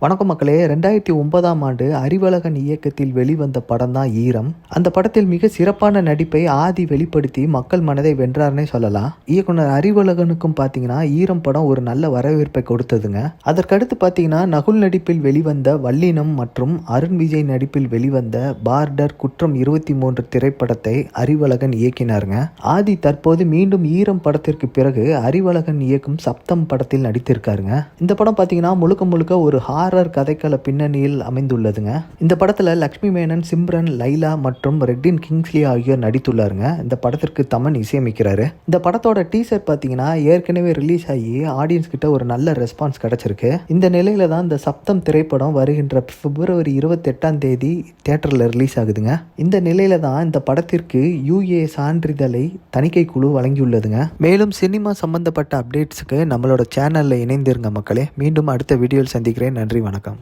வணக்கம் மக்களே. 2009ஆம் ஆண்டு அறிவழகன் இயக்கத்தில் வெளிவந்த படம் தான் ஈரம். அந்த படத்தில் மிக சிறப்பான நடிப்பை ஆதி வெளிப்படுத்தி மக்கள் மனதை வென்றார்னே சொல்லலாம். இயக்குனர் அறிவழகனுக்கும் பார்த்தீங்கன்னா ஈரம் படம் ஒரு நல்ல வரவேற்பை கொடுத்ததுங்க. அதற்கடுத்து பார்த்தீங்கன்னா நகுல் நடிப்பில் வெளிவந்த வல்லினம் மற்றும் அருண் விஜய் நடிப்பில் வெளிவந்த பார்டர் குற்றம் 23 திரைப்படத்தை அறிவழகன் இயக்கினாருங்க. ஆதி தற்போது மீண்டும் ஈரம் படத்திற்கு பிறகு அறிவழகன் இயக்கும் சப்தம் படத்தில் நடித்திருக்காருங்க. இந்த படம் பார்த்தீங்கன்னா முழுக்க ஒரு ஹாரர் கதைக்கள பின்னணியில் அமைந்துள்ளதுங்க. இந்த படத்துல லக்ஷ்மி மேனன், சிம்ரன், லைலா மற்றும் ரெட்டின் கிங்ஸ்லி ஆகியோர் நடித்துள்ளாருங்க. இந்த படத்திற்கு தமன் இசையமைக்கிறாரு. இந்த படத்தோட டீசர் பாத்தீங்கன்னா ஏற்கனவே ரிலீஸ் ஆகி ஆடியன்ஸ் கிட்ட ஒரு நல்ல ரெஸ்பான்ஸ் கிடைச்சிருக்கு. இந்த நிலையில தான் இந்த சப்தம் திரைப்படம் வருகின்ற பிப்ரவரி 28ஆம் தேதி தியேட்டர்ல ரிலீஸ் ஆகுதுங்க. இந்த நிலையில தான் இந்த படத்திற்கு UA சான்றிதழை தணிக்கை குழு வழங்கியுள்ளதுங்க. மேலும் சினிமா சம்பந்தப்பட்ட அப்டேட்ஸுக்கு நம்மளோட சேனல்ல இணைந்திருங்க மக்களே. மீண்டும் அடுத்த வீடியோவில் சந்திக்கிறேன். நன்றி, வணக்கம்.